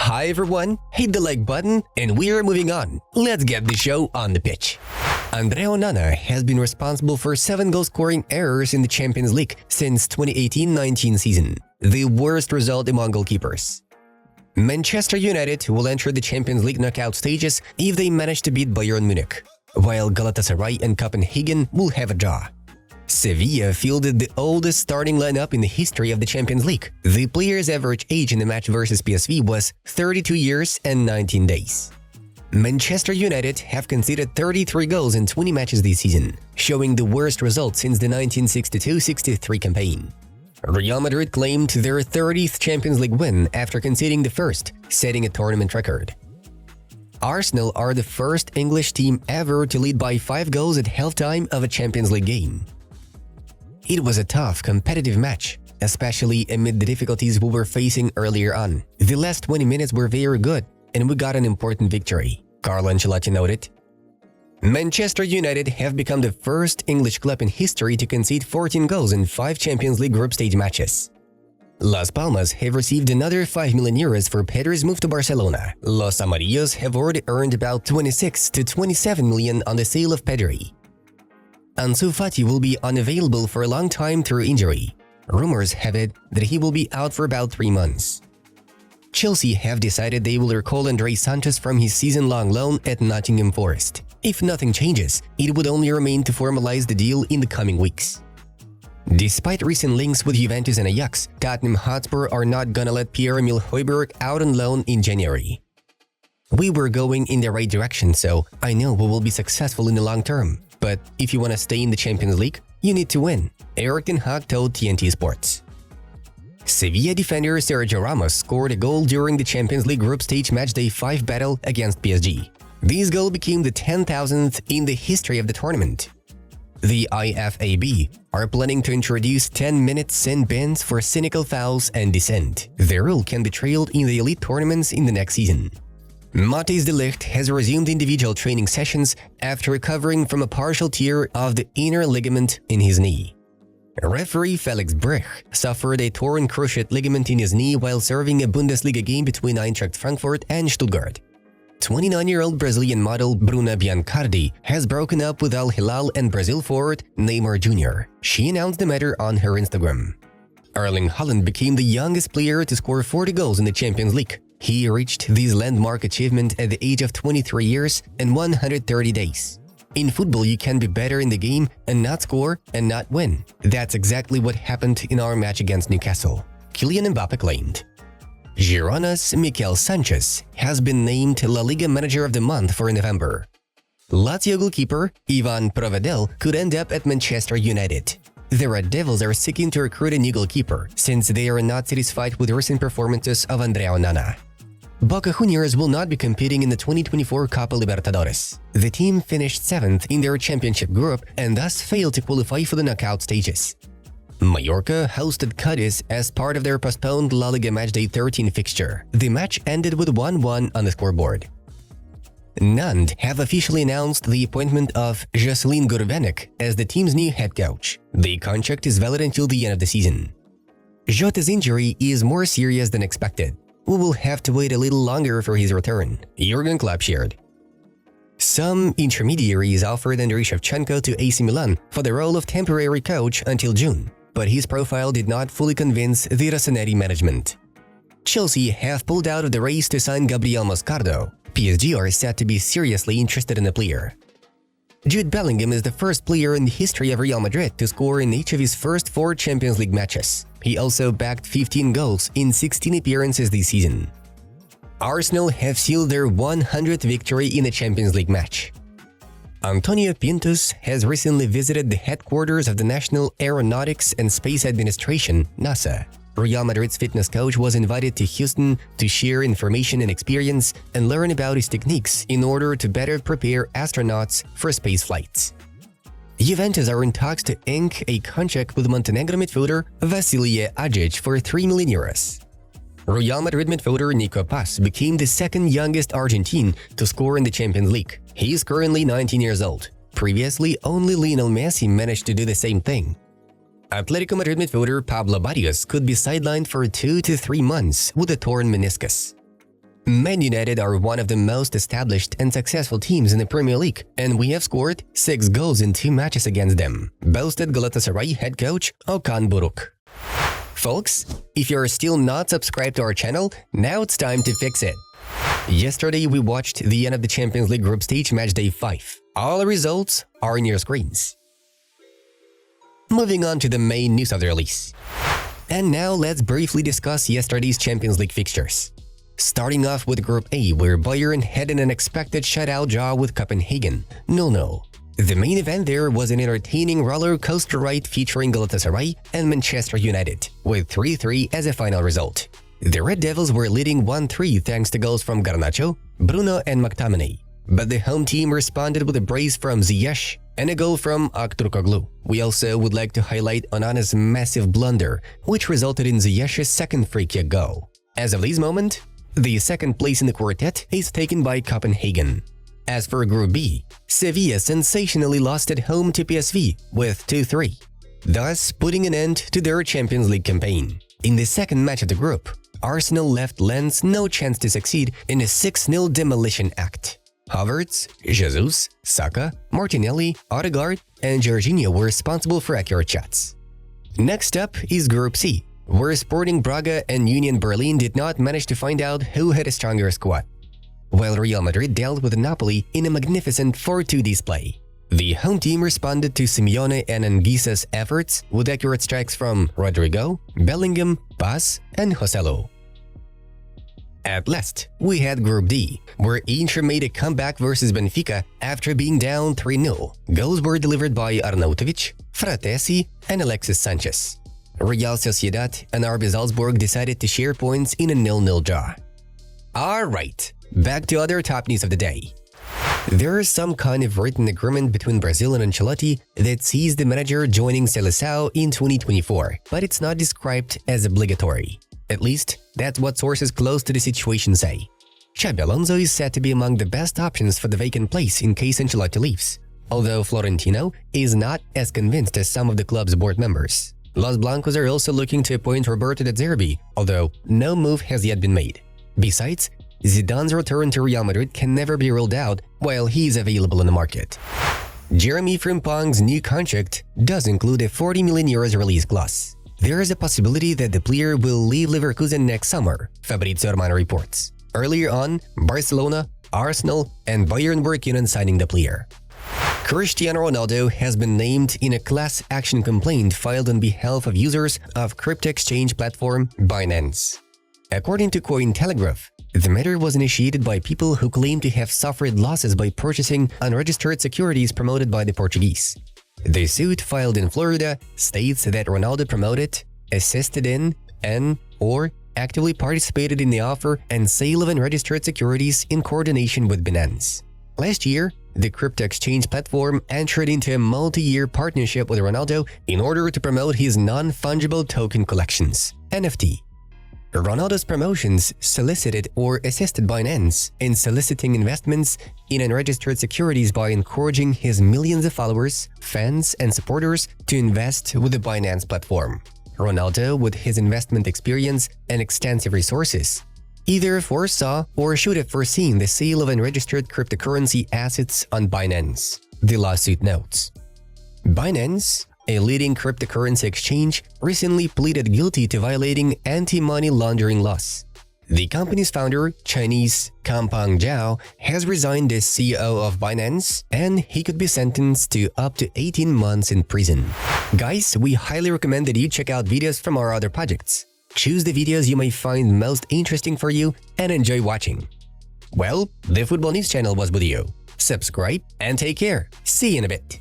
Hi everyone, hit the like button and we're moving on. Let's get the show on the pitch. Andrea Onana has been responsible for 7 goal-scoring errors in the Champions League since 2018-19 season, the worst result among goalkeepers. Manchester United will enter the Champions League knockout stages if they manage to beat Bayern Munich, while Galatasaray and Copenhagen will have a draw. Sevilla fielded the oldest starting lineup in the history of the Champions League. The players' average age in the match versus PSV was 32 years and 19 days. Manchester United have conceded 33 goals in 20 matches this season, showing the worst result since the 1962-63 campaign. Real Madrid claimed their 30th Champions League win after conceding the first, setting a tournament record. Arsenal are the first English team ever to lead by 5 goals at halftime of a Champions League game. It was a tough, competitive match, especially amid the difficulties we were facing earlier on. The last 20 minutes were very good, and we got an important victory, Carlo Ancelotti noted. Manchester United have become the first English club in history to concede 14 goals in 5 Champions League group stage matches. Las Palmas have received another 5 million euros for Pedri's move to Barcelona. Los Amarillos have already earned about 26 to 27 million on the sale of Pedri. Ansu Fati will be unavailable for a long time through injury. Rumors have it that he will be out for about 3 months. Chelsea have decided they will recall André Santos from his season-long loan at Nottingham Forest. If nothing changes, it would only remain to formalize the deal in the coming weeks. Despite recent links with Juventus and Ajax, Tottenham Hotspur are not gonna let Pierre-Emile Højbjerg out on loan in January. We were going in the right direction, so I know we will be successful in the long term. But if you want to stay in the Champions League, you need to win, Erik ten Hag told TNT Sports. Sevilla defender Sergio Ramos scored a goal during the Champions League group stage matchday 5 battle against PSG. This goal became the 10,000th in the history of the tournament. The IFAB are planning to introduce 10-minute sin bans for cynical fouls and dissent. The rule can be trailed in the elite tournaments in the next season. Matthijs de Ligt has resumed individual training sessions after recovering from a partial tear of the inner ligament in his knee. Referee Felix Brech suffered a torn cruciate ligament in his knee while serving a Bundesliga game between Eintracht Frankfurt and Stuttgart. 29-year-old Brazilian model Bruna Biancardi has broken up with Al Hilal and Brazil forward Neymar Jr. She announced the matter on her Instagram. Erling Haaland became the youngest player to score 40 goals in the Champions League. He reached this landmark achievement at the age of 23 years and 130 days. In football, you can be better in the game and not score and not win. That's exactly what happened in our match against Newcastle, Kylian Mbappe claimed. Girona's Mikel Sanchez has been named La Liga Manager of the Month for November. Lazio goalkeeper Ivan Provedel could end up at Manchester United. The Red Devils are seeking to recruit a new goalkeeper, since they are not satisfied with the recent performances of Andrea Onana. Boca Juniors will not be competing in the 2024 Copa Libertadores. The team finished 7th in their championship group and thus failed to qualify for the knockout stages. Mallorca hosted Cadiz as part of their postponed La Liga Matchday 13 fixture. The match ended with 1-1 on the scoreboard. Nantes have officially announced the appointment of Jocelyn Gourvenec as the team's new head coach. The contract is valid until the end of the season. Jota's injury is more serious than expected. We will have to wait a little longer for his return, Jurgen Klopp shared. Some intermediaries offered Andriy Shevchenko to AC Milan for the role of temporary coach until June, but his profile did not fully convince the Rossoneri management. Chelsea have pulled out of the race to sign Gabriel Moscardo. PSG are said to be seriously interested in the player. Jude Bellingham is the first player in the history of Real Madrid to score in each of his first 4 Champions League matches. He also bagged 15 goals in 16 appearances this season. Arsenal have sealed their 100th victory in a Champions League match. Antonio Pintus has recently visited the headquarters of the National Aeronautics and Space Administration, NASA. Real Madrid's fitness coach was invited to Houston to share information and experience and learn about his techniques in order to better prepare astronauts for space flights. Juventus are in talks to ink a contract with Montenegro midfielder Vasilije Ajic for 3 million euros. Real Madrid midfielder Nico Paz became the second youngest Argentine to score in the Champions League. He is currently 19 years old. Previously, only Lionel Messi managed to do the same thing. Atletico Madrid midfielder Pablo Barrios could be sidelined for 2 to 3 months with a torn meniscus. Man United are one of the most established and successful teams in the Premier League, and we have scored 6 goals in 2 matches against them, boasted Galatasaray head coach Okan Buruk. Folks, if you're still not subscribed to our channel, now it's time to fix it. Yesterday we watched the end of the Champions League group stage match day 5. All the results are in your screens. Moving on to the main news of the release. And now let's briefly discuss yesterday's Champions League fixtures. Starting off with Group A, where Bayern had an unexpected shutout draw with Copenhagen, 0-0. The main event there was an entertaining roller coaster ride featuring Galatasaray and Manchester United, with 3-3 as a final result. The Red Devils were leading 1-3 thanks to goals from Garnacho, Bruno and McTominay. But the home team responded with a brace from Ziyech and a goal from Aktürkoğlu. We also would like to highlight Onana's massive blunder, which resulted in Ziyech's second free-kick goal. As of this moment, the second place in the quartet is taken by Copenhagen. As for Group B, Sevilla sensationally lost at home to PSV with 2-3, thus putting an end to their Champions League campaign. In the second match of the group, Arsenal left Lens no chance to succeed in a 6-0 demolition act. Havertz, Jesus, Saka, Martinelli, Odegaard, and Jorginho were responsible for accurate shots. Next up is Group C, where Sporting Braga and Union Berlin did not manage to find out who had a stronger squad, while Real Madrid dealt with Napoli in a magnificent 4-2 display. The home team responded to Simeone and Anguissa's efforts with accurate strikes from Rodrigo, Bellingham, Paz, and Joselu. At last, we had Group D, where Inter made a comeback versus Benfica after being down 3-0. Goals were delivered by Arnautovic, Fratesi, and Alexis Sanchez. Real Sociedad and RB Salzburg decided to share points in a 0-0 draw. Alright, back to other top news of the day. There is some kind of written agreement between Brazil and Ancelotti that sees the manager joining Seleção in 2024, but it's not described as obligatory. At least, that's what sources close to the situation say. Xabi Alonso is said to be among the best options for the vacant place in case Ancelotti leaves, although Florentino is not as convinced as some of the club's board members. Los Blancos are also looking to appoint Roberto De Zerbi, although no move has yet been made. Besides, Zidane's return to Real Madrid can never be ruled out while he is available in the market. Jeremy Frimpong's new contract does include a €40 million release clause. There is a possibility that the player will leave Leverkusen next summer, Fabrizio Romano reports. Earlier on, Barcelona, Arsenal, and Bayern were keen on signing the player. Cristiano Ronaldo has been named in a class action complaint filed on behalf of users of crypto exchange platform Binance. According to Cointelegraph, the matter was initiated by people who claim to have suffered losses by purchasing unregistered securities promoted by the Portuguese. The suit filed in Florida states that Ronaldo promoted, assisted in, and/or actively participated in the offer and sale of unregistered securities in coordination with Binance. Last year, the crypto exchange platform entered into a multi-year partnership with Ronaldo in order to promote his non-fungible token collections, NFT. Ronaldo's promotions solicited or assisted Binance in soliciting investments in unregistered securities by encouraging his millions of followers, fans, and supporters to invest with the Binance platform. Ronaldo, with his investment experience and extensive resources, either foresaw or should have foreseen the sale of unregistered cryptocurrency assets on Binance, the lawsuit notes. Binance, a leading cryptocurrency exchange, recently pleaded guilty to violating anti-money laundering laws. The company's founder, Chinese Kampang Zhao, has resigned as CEO of Binance, and he could be sentenced to up to 18 months in prison. Guys, we highly recommend that you check out videos from our other projects. Choose the videos you may find most interesting for you and enjoy watching. Well, the Football News channel was with you. Subscribe and take care. See you in a bit.